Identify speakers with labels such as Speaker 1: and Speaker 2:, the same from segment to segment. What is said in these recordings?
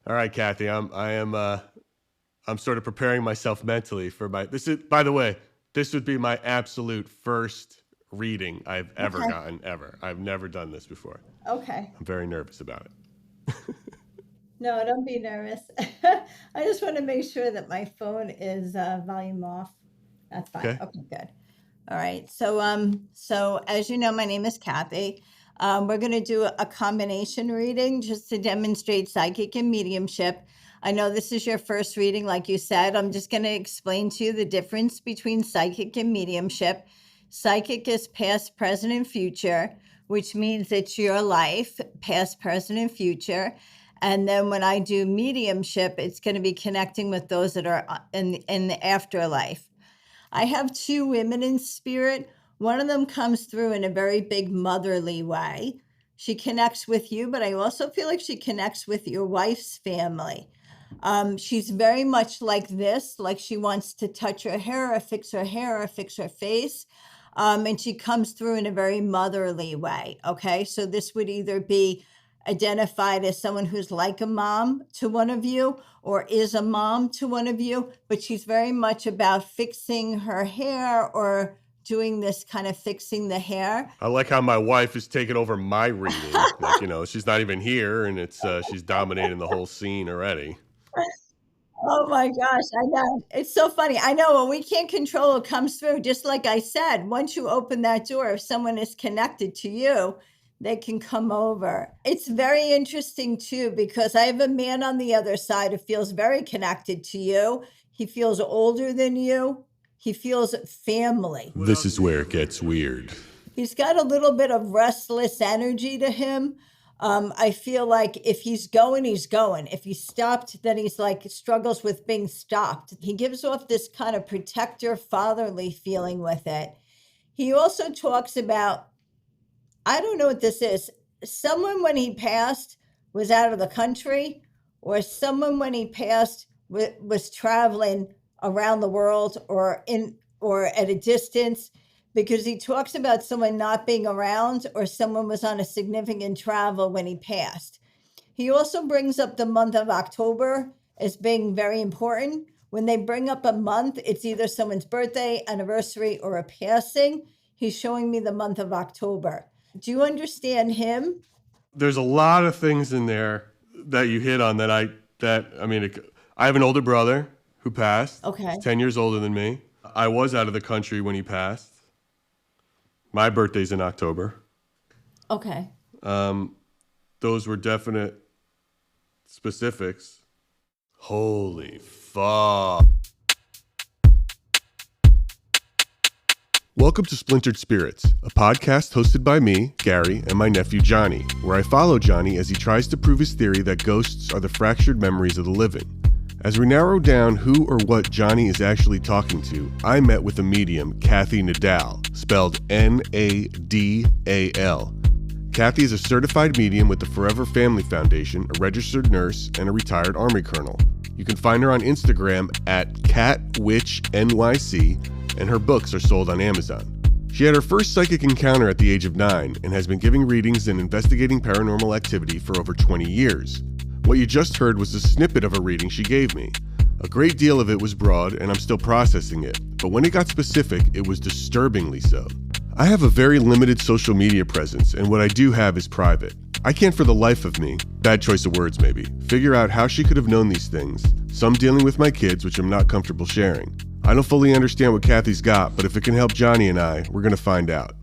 Speaker 1: All right, Cathy. I'm sort of preparing myself mentally for this is, by the way, this would be my absolute first reading I've ever
Speaker 2: Okay.
Speaker 1: gotten ever. I've never done this before.
Speaker 2: Okay.
Speaker 1: I'm very nervous about it.
Speaker 2: No, don't be nervous. I just want to make sure that my phone is volume off. That's fine.
Speaker 1: Okay.
Speaker 2: Okay, good. All right. So as you know, my name is Kathy. We're going to do a combination reading just to demonstrate psychic and mediumship. I know this is your first reading, like you said. I'm just going to explain to you the difference between psychic and mediumship. Psychic is past, present, and future, which means it's your life, past, present, and future. And then when I do mediumship, it's going to be connecting with those that are in the afterlife. I have two women in spirit. One of them comes through in a very big motherly way. She connects with you, but I also feel like she connects with your wife's family. She's very much like this, like she wants to touch her hair or fix her hair or fix her face. And she comes through in a very motherly way. Okay. So this would either be identified as someone who's like a mom to one of you or is a mom to one of you, but she's very much about fixing her hair or doing this kind of fixing the hair.
Speaker 1: I like how my wife is taking over my reading. Like, she's not even here and she's dominating the whole scene already.
Speaker 2: Oh my gosh, I know. It's so funny. I know when we can't control what comes through, just like I said, once you open that door, if someone is connected to you, they can come over. It's very interesting too, because I have a man on the other side who feels very connected to you. He feels older than you. He feels family.
Speaker 1: This is where it gets weird.
Speaker 2: He's got a little bit of restless energy to him. I feel like if he's going, he's going. If he's stopped, then he's like struggles with being stopped. He gives off this kind of protector, fatherly feeling with it. He also talks about, I don't know what this is, someone when he passed was out of the country, or someone when he passed was traveling around the world or at a distance, because he talks about someone not being around or someone was on a significant travel when he passed. He also brings up the month of October as being very important. When they bring up a month, it's either someone's birthday, anniversary, or a passing. He's showing me the month of October. Do you understand him?
Speaker 1: There's a lot of things in there that you hit on I have an older brother who passed.
Speaker 2: Okay.
Speaker 1: He's 10 years older than me. I was out of the country when he passed. My birthday's in October.
Speaker 2: Okay.
Speaker 1: Those were definite specifics. Holy fuck. Welcome to Splintered Spirits, a podcast hosted by me, Gary, and my nephew Johnny, where I follow Johnny as he tries to prove his theory that ghosts are the fractured memories of the living. As we narrow down who or what Johnny is actually talking to, I met with a medium, Cathy Nadal, spelled N-A-D-A-L. Cathy is a certified medium with the Forever Family Foundation, a registered nurse, and a retired Army colonel. You can find her on Instagram at CatWitchNYC, and her books are sold on Amazon. She had her first psychic encounter at the age of 9 and has been giving readings and investigating paranormal activity for over 20 years. What you just heard was a snippet of a reading she gave me. A great deal of it was broad, and I'm still processing it, but when it got specific, it was disturbingly so. I have a very limited social media presence, and what I do have is private. I can't for the life of me, bad choice of words maybe, figure out how she could have known these things, some dealing with my kids, which I'm not comfortable sharing. I don't fully understand what Cathy's got, but if it can help Johnny and I, we're going to find out.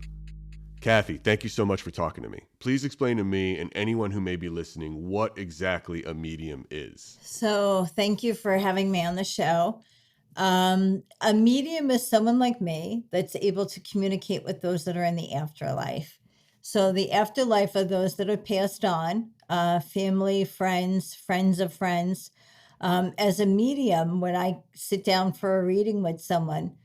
Speaker 1: Cathy, thank you so much for talking to me. Please explain to me and anyone who may be listening what exactly a medium is.
Speaker 2: So thank you for having me on the show. A medium is someone like me that's able to communicate with those that are in the afterlife. So the afterlife are those that are passed on, family, friends, friends of friends. As a medium, when I sit down for a reading with someone,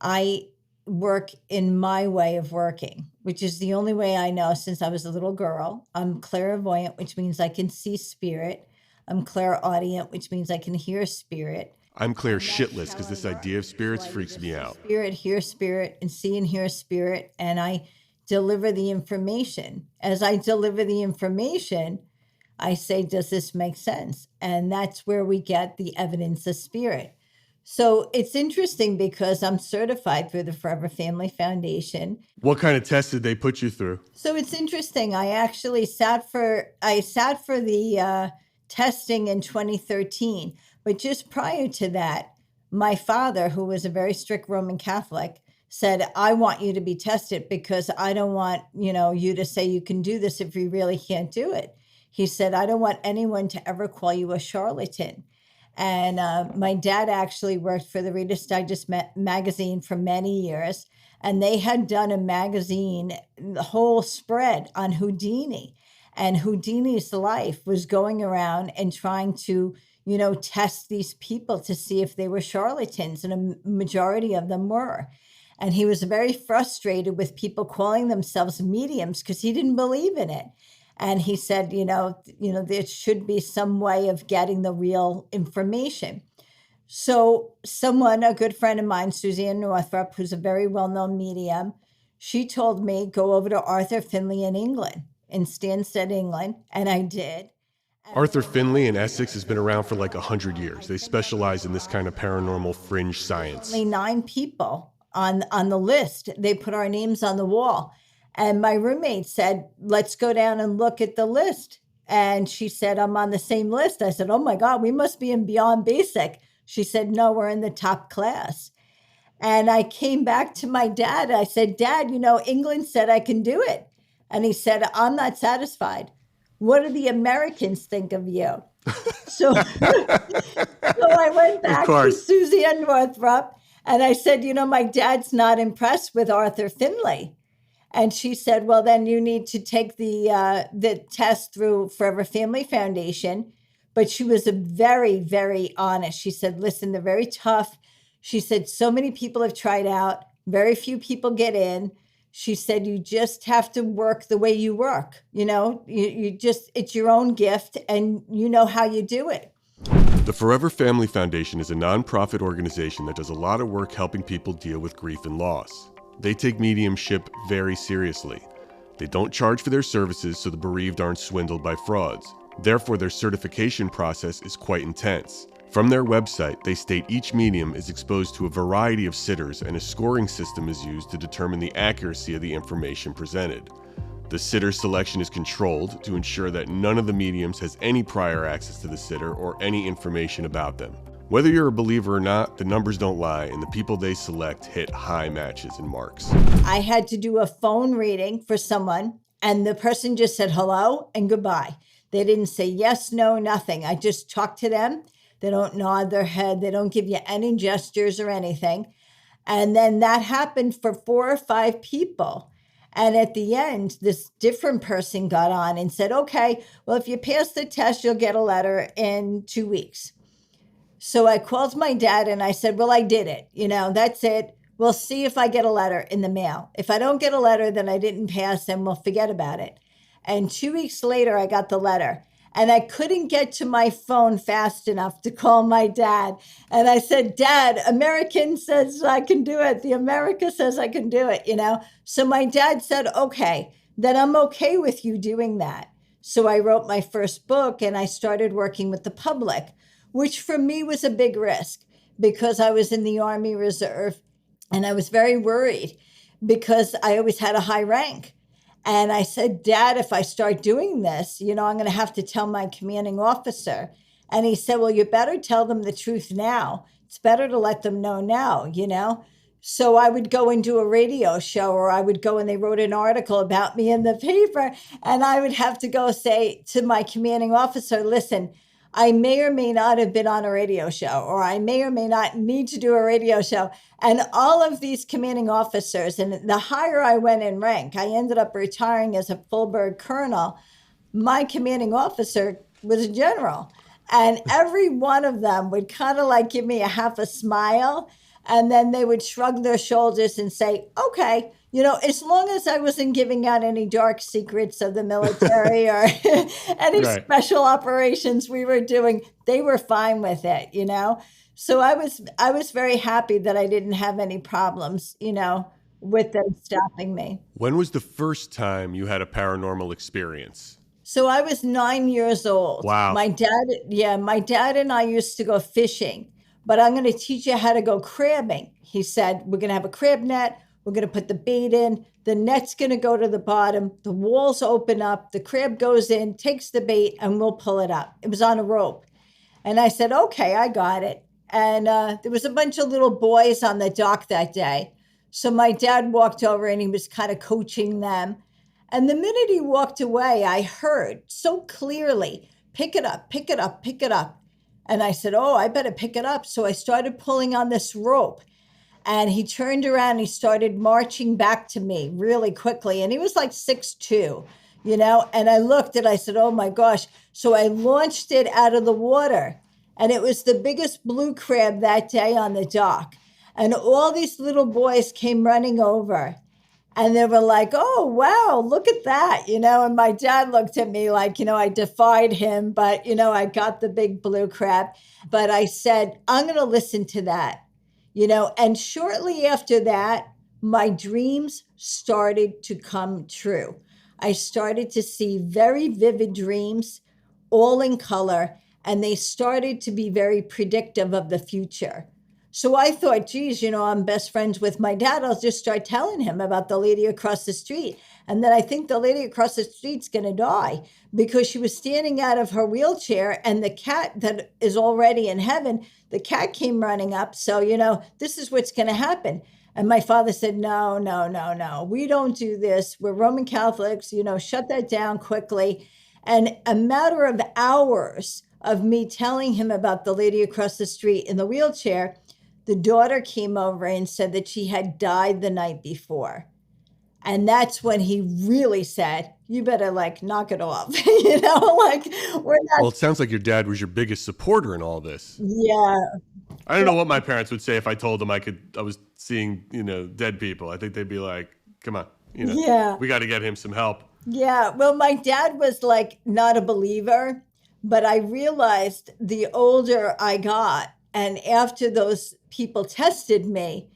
Speaker 2: I work in my way of working, which is the only way I know since I was a little girl. I'm clairvoyant, which means I can see spirit. I'm clairaudient, which means I can hear spirit.
Speaker 1: I'm clear shitless because this idea of spirits freaks me out.
Speaker 2: Spirit, hear spirit, and see and hear spirit, and I deliver the information. As I deliver the information, I say, does this make sense? And that's where we get the evidence of spirit. So it's interesting because I'm certified through the Forever Family Foundation.
Speaker 1: What kind of test did they put you through?
Speaker 2: So it's interesting. I actually sat for the testing in 2013, but just prior to that, my father, who was a very strict Roman Catholic, said, "I want you to be tested because I don't want, you to say you can do this if you really can't do it." He said, "I don't want anyone to ever call you a charlatan." And my dad actually worked for the Reader's Digest magazine for many years, and they had done a magazine, the whole spread on Houdini. And Houdini's life was going around and trying to, test these people to see if they were charlatans, and a majority of them were. And he was very frustrated with people calling themselves mediums because he didn't believe in it. And he said, there should be some way of getting the real information. So a good friend of mine, Suzanne Northrup, who's a very well-known medium, she told me, go over to Arthur Findlay in England, in Stansted, England. And I did.
Speaker 1: Arthur Findlay in Essex has been around for like 100 years. They specialize in this kind of paranormal fringe science.
Speaker 2: Only 9 people on the list. They put our names on the wall. And my roommate said, let's go down and look at the list. And she said, I'm on the same list. I said, oh my God, we must be in Beyond Basic. She said, no, we're in the top class. And I came back to my dad. I said, Dad, England said I can do it. And he said, I'm not satisfied. What do the Americans think of you? So I went back to Suzanne Northrup and I said, my dad's not impressed with Arthur Findlay. And she said, well, then you need to take the test through Forever Family Foundation. But she was very, very honest. She said, listen, they're very tough. She said, so many people have tried out. Very few people get in. She said, you just have to work the way you work. It's your own gift and you know how you do it.
Speaker 1: The Forever Family Foundation is a nonprofit organization that does a lot of work helping people deal with grief and loss. They take mediumship very seriously. They don't charge for their services so the bereaved aren't swindled by frauds. Therefore, their certification process is quite intense. From their website, they state each medium is exposed to a variety of sitters and a scoring system is used to determine the accuracy of the information presented. The sitter selection is controlled to ensure that none of the mediums has any prior access to the sitter or any information about them. Whether you're a believer or not, the numbers don't lie, and the people they select hit high matches and marks.
Speaker 2: I had to do a phone reading for someone, and the person just said hello and goodbye. They didn't say yes, no, nothing. I just talked to them. They don't nod their head. They don't give you any gestures or anything. And then that happened for 4 or 5 people. And at the end, this different person got on and said, okay, well, if you pass the test, you'll get a letter in 2 weeks. So I called my dad and I said, well, I did it. That's it. We'll see if I get a letter in the mail. If I don't get a letter, then I didn't pass and we'll forget about it. And 2 weeks later, I got the letter. And I couldn't get to my phone fast enough to call my dad. And I said, Dad, American says I can do it. The America says I can do it, So my dad said, okay, then I'm okay with you doing that. So I wrote my first book and I started working with the public, which for me was a big risk because I was in the Army Reserve and I was very worried because I always had a high rank. And I said, Dad, if I start doing this, I'm going to have to tell my commanding officer. And he said, well, you better tell them the truth now. It's better to let them know now, So I would go and do a radio show, or I would go and they wrote an article about me in the paper. And I would have to go say to my commanding officer, listen, I may or may not have been on a radio show, or I may or may not need to do a radio show. And all of these commanding officers, and the higher I went in rank, I ended up retiring as a full-bird colonel. My commanding officer was a general. And every one of them would kind of like give me a half a smile. And then they would shrug their shoulders and say, okay, as long as I wasn't giving out any dark secrets of the military or any special operations we were doing, they were fine with it, So I was very happy that I didn't have any problems, with them stopping me.
Speaker 1: When was the first time you had a paranormal experience?
Speaker 2: So I was 9 years old.
Speaker 1: Wow.
Speaker 2: My dad and I used to go fishing, but I'm going to teach you how to go crabbing. He said, we're going to have a crab net. We're going to put the bait in. The net's going to go to the bottom. The walls open up. The crab goes in, takes the bait, and we'll pull it up. It was on a rope. And I said, okay, I got it. And there was a bunch of little boys on the dock that day. So my dad walked over and he was kind of coaching them. And the minute he walked away, I heard so clearly, pick it up, pick it up, pick it up. And I said, oh, I better pick it up. So I started pulling on this rope. And he turned around and he started marching back to me really quickly. And he was like 6'2", and I looked and I said, oh my gosh. So I launched it out of the water. And it was the biggest blue crab that day on the dock. And all these little boys came running over. And they were like, oh, wow, look at that, And my dad looked at me like, I defied him, but, I got the big blue crab. But I said, I'm going to listen to that. And shortly after that, my dreams started to come true. I started to see very vivid dreams, all in color, and they started to be very predictive of the future. So I thought, geez, I'm best friends with my dad. I'll just start telling him about the lady across the street. And then I think the lady across the street's going to die because she was standing out of her wheelchair and the cat that is already in heaven, the cat came running up. So, this is what's going to happen. And my father said, no, no, no, no, we don't do this. We're Roman Catholics, shut that down quickly. And a matter of hours of me telling him about the lady across the street in the wheelchair, the daughter came over and said that she had died the night before. And that's when he really said, you better knock it off. We're not.
Speaker 1: Well, it sounds like your dad was your biggest supporter in all this.
Speaker 2: Yeah.
Speaker 1: I don't know what my parents would say if I told them I was seeing, dead people. I think they'd be like, come on,
Speaker 2: Yeah.
Speaker 1: we got to get him some help.
Speaker 2: Yeah. Well, my dad was not a believer, but I realized the older I got, and after those people tested me,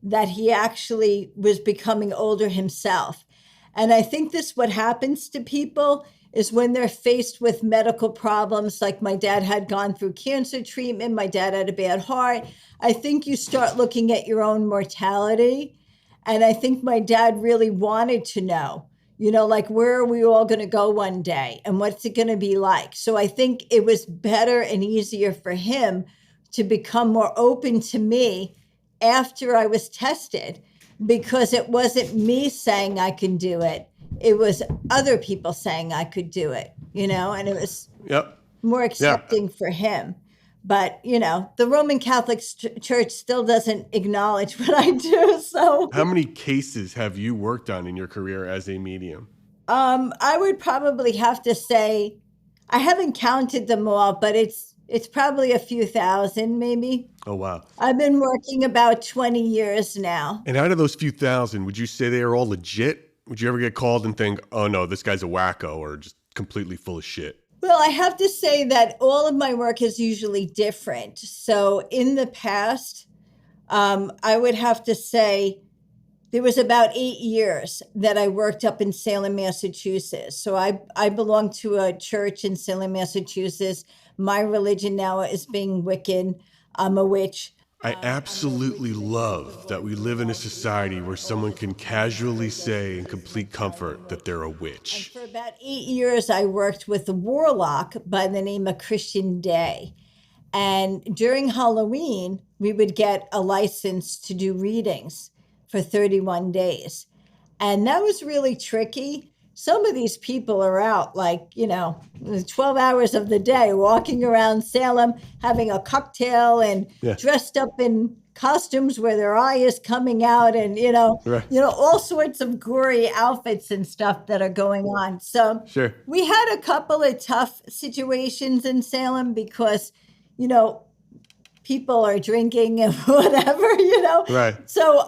Speaker 2: that he actually was becoming older himself. And I think this what happens to people is when they're faced with medical problems, like my dad had gone through cancer treatment, my dad had a bad heart. I think you start looking at your own mortality. And I think my dad really wanted to know, where are we all going to go one day and what's it going to be like? So I think it was better and easier for him to become more open to me after I was tested, because it wasn't me saying I can do it. It was other people saying I could do it, and it was more accepting for him. But, the Roman Catholic Church still doesn't acknowledge what I do. So
Speaker 1: how many cases have you worked on in your career as a medium?
Speaker 2: I would probably have to say, I haven't counted them all, but it's probably a few thousand, maybe.
Speaker 1: Oh, wow.
Speaker 2: I've been working about 20 years now.
Speaker 1: And out of those few thousand, would you say they are all legit? Would you ever get called and think, oh, no, this guy's a wacko or just completely full of shit?
Speaker 2: Well, I have to say that all of my work is usually different. So in the past, I would have to say there was about 8 years that I worked up in Salem, Massachusetts. So I belong to a church in Salem, Massachusetts. My religion now is being Wiccan. I'm a witch.
Speaker 1: I absolutely love that we live in a society where someone can casually say in complete comfort that they're a witch.
Speaker 2: And for about 8 years, I worked with a warlock by the name of Christian Day. And during Halloween, we would get a license to do readings for 31 days. And that was really tricky. Some of these people are out 12 hours of the day walking around Salem, having a cocktail and dressed up in costumes where their eye is coming out and, all sorts of gory outfits and stuff that are going on. So we had a couple of tough situations in Salem because, people are drinking and whatever,
Speaker 1: Right.
Speaker 2: So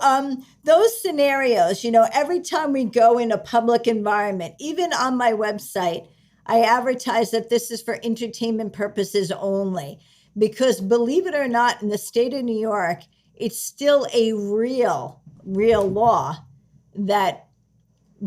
Speaker 2: those scenarios, every time we go in a public environment, even on my website, I advertise that this is for entertainment purposes only, because believe it or not, in the state of New York, it's still a real law that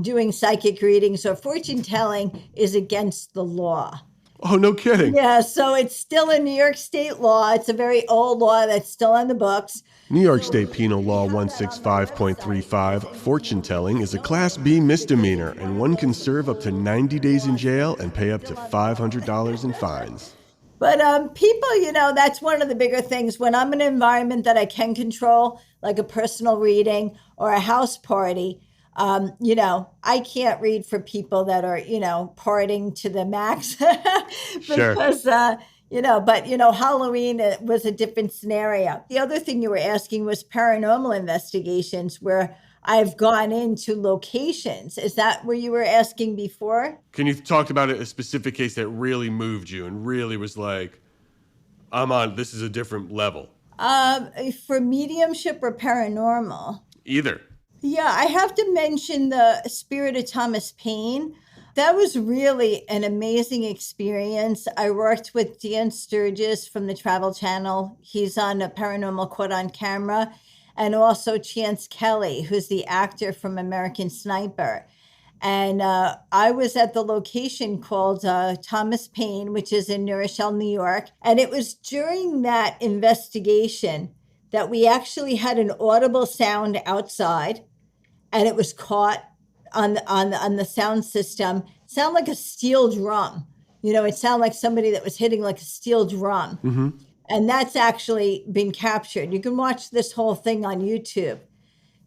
Speaker 2: doing psychic readings or fortune telling is against the law.
Speaker 1: Oh, no kidding.
Speaker 2: Yeah, so it's still a New York State law. It's a very old law that's still on the books.
Speaker 1: New York State Penal Law 165.35, fortune telling is a Class B misdemeanor, and one can serve up to 90 days in jail and pay up to $500 in fines.
Speaker 2: But people, that's one of the bigger things. When I'm in an environment that I can control, like a personal reading or a house party, I can't read for people that are, partying to the max. Because, Halloween was a different scenario. The other thing you were asking was paranormal investigations, where I've gone into locations. Is that what you were asking before?
Speaker 1: Can you talk about a specific case that really moved you and really was like, this is a different level?
Speaker 2: For mediumship or paranormal?
Speaker 1: Either.
Speaker 2: Yeah, I have to mention the Spirit of Thomas Paine. That was really an amazing experience. I worked with Dan Sturgis from the Travel Channel. He's on a Paranormal Caught on Camera. And also Chance Kelly, who's the actor from American Sniper. And I was at the location called Thomas Paine, which is in New Rochelle, New York. And it was during that investigation that we actually had an audible sound outside, and it was caught on the sound system. It sounded like a steel drum. It sounded like somebody that was hitting like a steel drum.
Speaker 1: Mm-hmm.
Speaker 2: And that's actually been captured. You can watch this whole thing on YouTube.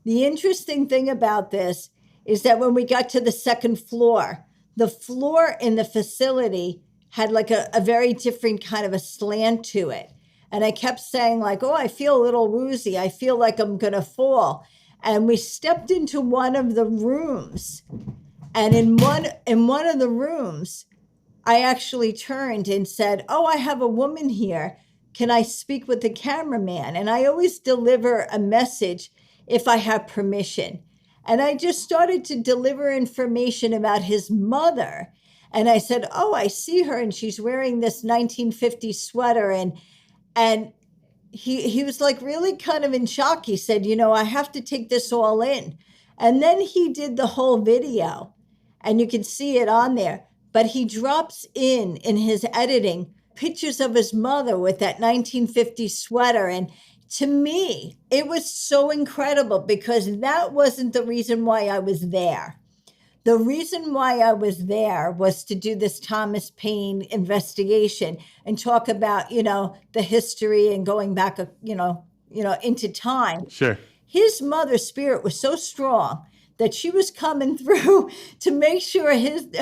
Speaker 2: The interesting thing about this is that when we got to the second floor, the floor in the facility had like a very different kind of a slant to it. And I kept saying like, oh, I feel a little woozy. I feel like I'm going to fall. And we stepped into one of the rooms. And in one of the rooms, I actually turned and said, oh, I have a woman here. Can I speak with the cameraman? And I always deliver a message if I have permission. And I just started to deliver information about his mother. And I said, oh, I see her, and she's wearing this 1950s sweater. And he was like really kind of in shock. He said, I have to take this all in. And then he did the whole video, and you can see it on there. But he drops in his editing pictures of his mother with that 1950s sweater. And to me, it was so incredible, because that wasn't the reason why I was there. The reason why I was there was to do this Thomas Paine investigation and talk about, the history and going back, into time.
Speaker 1: Sure.
Speaker 2: His mother's spirit was so strong that she was coming through to make sure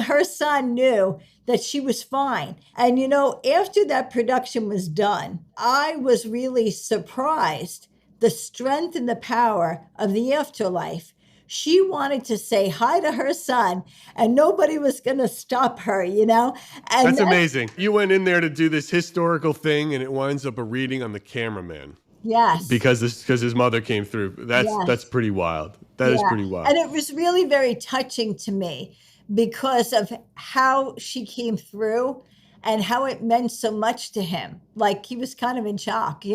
Speaker 2: her son knew that she was fine. And, after that production was done, I was really surprised the strength and the power of the afterlife. She wanted to say hi to her son, and nobody was going to stop her, And
Speaker 1: that's amazing. You went in there to do this historical thing, and it winds up a reading on the cameraman.
Speaker 2: Yes.
Speaker 1: Because his mother came through. That's pretty wild. That is pretty wild.
Speaker 2: And it was really very touching to me because of how she came through and how it meant so much to him. Like, he was kind of in shock,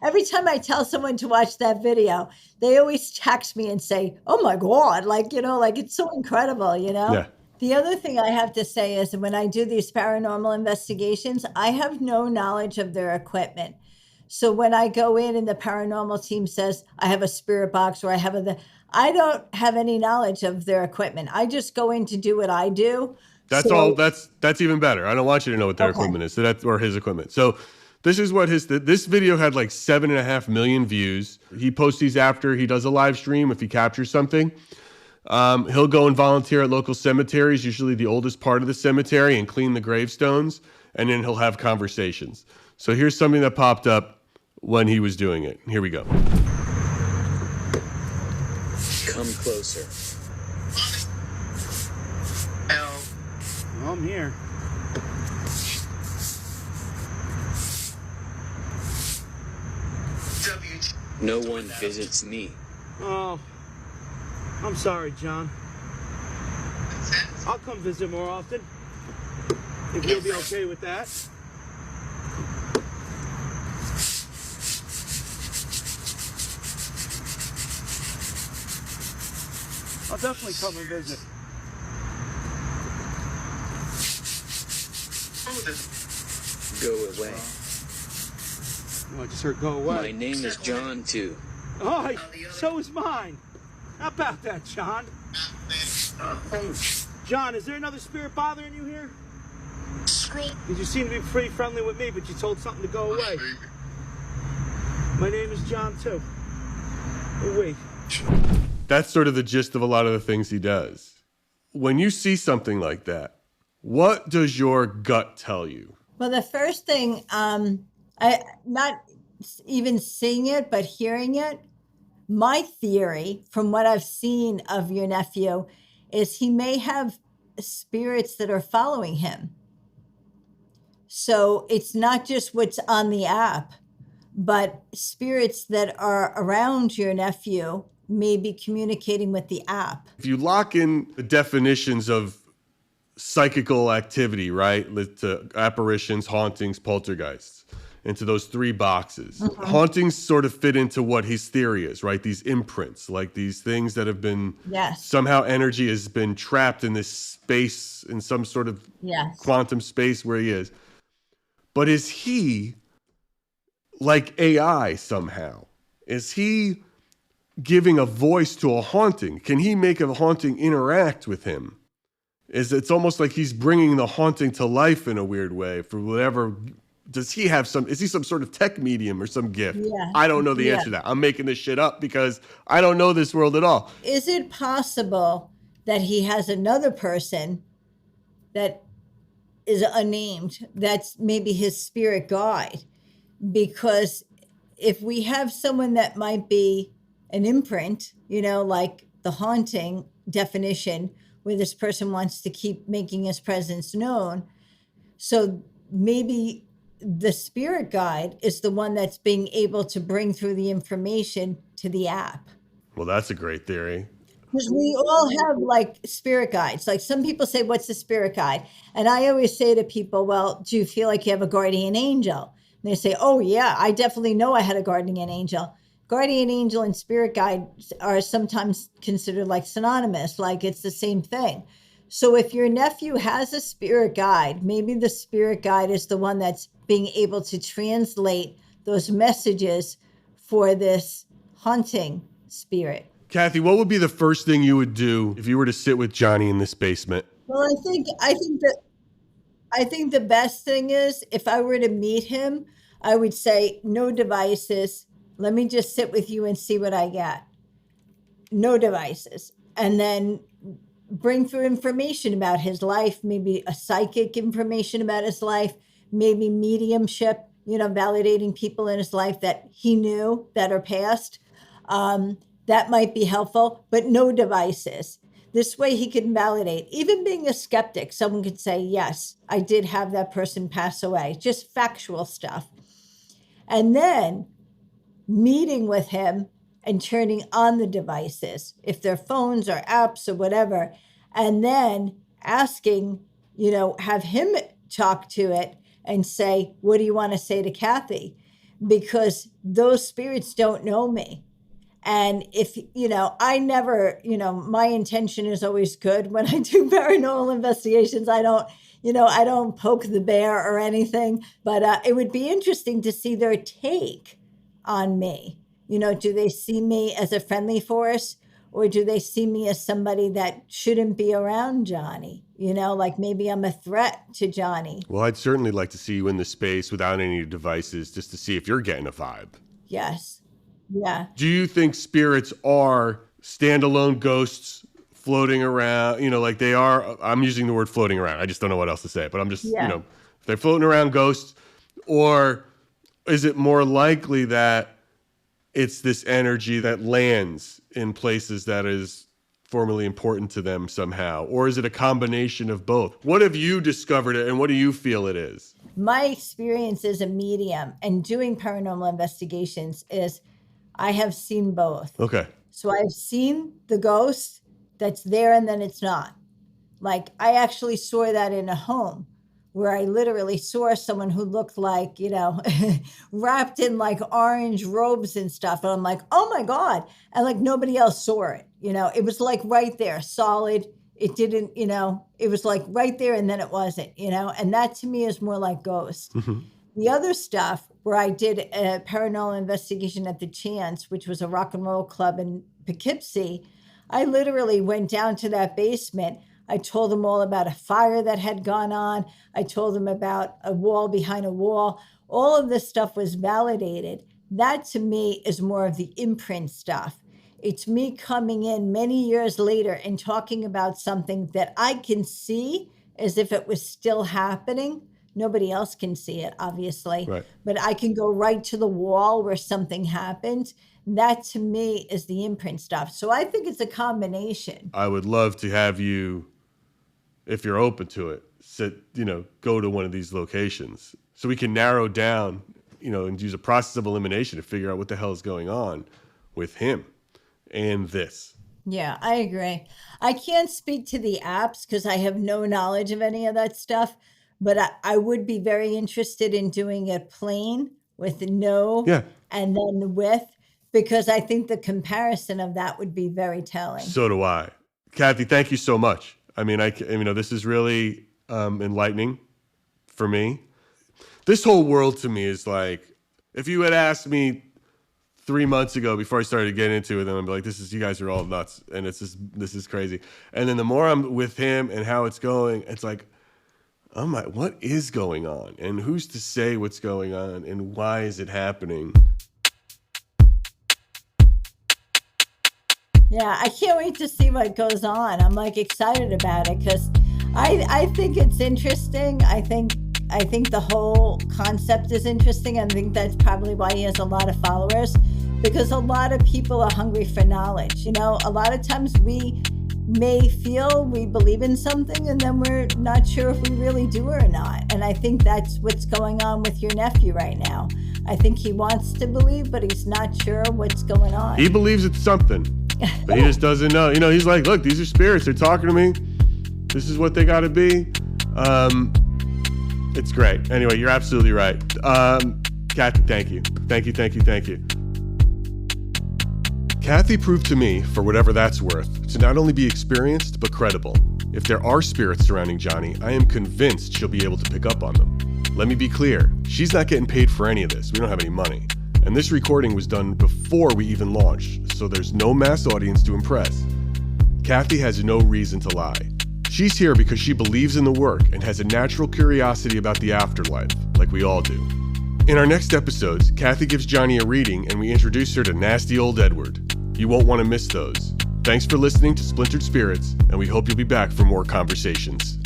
Speaker 2: Every time I tell someone to watch that video, they always text me and say, oh my God, like it's so incredible,
Speaker 1: Yeah.
Speaker 2: The other thing I have to say is when I do these paranormal investigations, I have no knowledge of their equipment. So when I go in and the paranormal team says, I have a spirit box or I don't have any knowledge of their equipment. I just go in to do what I do.
Speaker 1: That's even better. I don't want you to know what their equipment is. Or his equipment. So this is what this video had like 7.5 million views. He posts these after he does a live stream if he captures something. He'll go and volunteer at local cemeteries, usually the oldest part of the cemetery, and clean the gravestones. And then he'll have conversations. So here's something that popped up when he was doing it. Here we go.
Speaker 3: Come closer.
Speaker 4: I'm here.
Speaker 3: No one visits me.
Speaker 4: Oh, I'm sorry, John. I'll come visit more often. If you'll be okay with that. I'll definitely come and visit.
Speaker 3: Go away.
Speaker 4: Oh, I just heard go away.
Speaker 3: My name is John, too.
Speaker 4: Oh, so is mine. How about that, John? John, is there another spirit bothering you here? Because you seem to be pretty friendly with me, but you told something to go away. My name is John, too. Oh, wait.
Speaker 1: That's sort of the gist of a lot of the things he does. When you see something like that, what does your gut tell you?
Speaker 2: Well, the first thing, not even seeing it, but hearing it, my theory from what I've seen of your nephew is he may have spirits that are following him. So it's not just what's on the app, but spirits that are around your nephew may be communicating with the app.
Speaker 1: If you lock in the definitions of psychical activity, right, to apparitions, hauntings, poltergeists, into those three boxes, hauntings sort of fit into what his theory is, right? These imprints, like these things that have been, somehow energy has been trapped in this space, in some sort of quantum space where he is. But is he like AI somehow? Is he giving a voice to a haunting? Can he make a haunting interact with him? It's almost like he's bringing the haunting to life in a weird way for whatever. Is he some sort of tech medium or some gift?
Speaker 2: Yeah.
Speaker 1: I don't know the answer to that. I'm making this shit up because I don't know this world at all.
Speaker 2: Is it possible that he has another person that is unnamed that's maybe his spirit guide? Because if we have someone that might be an imprint, like the haunting definition, where this person wants to keep making his presence known, so maybe the spirit guide is the one that's being able to bring through the information to the app.
Speaker 1: Well, that's a great theory.
Speaker 2: Because we all have like spirit guides. Like some people say, what's a spirit guide? And I always say to people, well, do you feel like you have a guardian angel? And they say, oh yeah, I definitely know I had a guardian angel. Guardian angel and spirit guide are sometimes considered like synonymous, like it's the same thing. So if your nephew has a spirit guide, maybe the spirit guide is the one that's being able to translate those messages for this haunting spirit.
Speaker 1: Cathy, what would be the first thing you would do if you were to sit with Johnny in this basement?
Speaker 2: Well, I think the best thing is if I were to meet him, I would say no devices. Let me just sit with you and see what I get. No devices. And then bring through information about his life, maybe a psychic information about his life, maybe mediumship, validating people in his life that he knew that are past. That might be helpful, but no devices. This way he can validate. Even being a skeptic, someone could say, yes, I did have that person pass away. Just factual stuff. And then meeting with him and turning on the devices, if they're phones or apps or whatever, and then asking, have him talk to it and say, what do you want to say to Cathy? Because those spirits don't know me. And if, I never, my intention is always good when I do paranormal investigations. I don't poke the bear or anything, but it would be interesting to see their take on me. Do they see me as a friendly force, or do they see me as somebody that shouldn't be around Johnny? Like maybe I'm a threat to Johnny.
Speaker 1: Well, I'd certainly like to see you in the space without any devices just to see if you're getting a vibe.
Speaker 2: Yes. Yeah.
Speaker 1: Do you think spirits are standalone ghosts floating around, like they are? I'm using the word floating around. I just don't know what else to say, but I'm just, if they're floating around ghosts, or is it more likely that it's this energy that lands in places that is formerly important to them somehow? Or is it a combination of both? What have you discovered and what do you feel it is?
Speaker 2: My experience as a medium and doing paranormal investigations is I have seen both.
Speaker 1: Okay.
Speaker 2: So I've seen the ghost that's there and then it's not. Like I actually saw that in a home where I literally saw someone who looked like, wrapped in like orange robes and stuff. And I'm like, oh my God. And like nobody else saw it. It was like right there, solid. it didn't, it was like right there and then it wasn't, and that to me is more like ghost. The other stuff where I did a paranormal investigation at the Chance, which was a rock and roll club in Poughkeepsie, I literally went down to that basement. I told them all about a fire that had gone on. I told them about a wall behind a wall. All of this stuff was validated. That to me is more of the imprint stuff. It's me coming in many years later and talking about something that I can see as if it was still happening. Nobody else can see it, obviously,
Speaker 1: Right.
Speaker 2: but I can go right to the wall where something happened. That to me is the imprint stuff. So I think it's a combination.
Speaker 1: I would love to have you, if you're open to it, go to one of these locations so we can narrow down, and use a process of elimination to figure out what the hell is going on with him and this.
Speaker 2: Yeah, I agree. I can't speak to the apps because I have no knowledge of any of that stuff, but I would be very interested in doing it plain with no
Speaker 1: Yeah.
Speaker 2: and then with, because I think the comparison of that would be very telling.
Speaker 1: So do I. Cathy, thank you so much. I mean, this is really enlightening for me. This whole world to me is like, if you had asked me 3 months ago before I started getting into it, then I'd be like, you guys are all nuts. And this is crazy. And then the more I'm with him and how it's going, it's like, I'm like, what is going on? And who's to say what's going on? And why is it happening?
Speaker 2: Yeah, I can't wait to see what goes on. I'm like excited about it because I think it's interesting. I think the whole concept is interesting. I think that's probably why he has a lot of followers, because a lot of people are hungry for knowledge. A lot of times we may feel we believe in something and then we're not sure if we really do or not. And I think that's what's going on with your nephew right now. I think he wants to believe, but he's not sure what's going on.
Speaker 1: He believes it's something, but he just doesn't know. He's like, look, these are spirits. They're talking to me. This is what they got to be. It's great. Anyway, you're absolutely right. Cathy, thank you. Thank you. Cathy proved to me, for whatever that's worth, to not only be experienced, but credible. If there are spirits surrounding Johnny, I am convinced she'll be able to pick up on them. Let me be clear, she's not getting paid for any of this. We don't have any money. And this recording was done before we even launched, so there's no mass audience to impress. Cathy has no reason to lie. She's here because she believes in the work and has a natural curiosity about the afterlife, like we all do. In our next episodes, Cathy gives Johnny a reading and we introduce her to nasty old Edward. You won't want to miss those. Thanks for listening to Splintered Spirits, and we hope you'll be back for more conversations.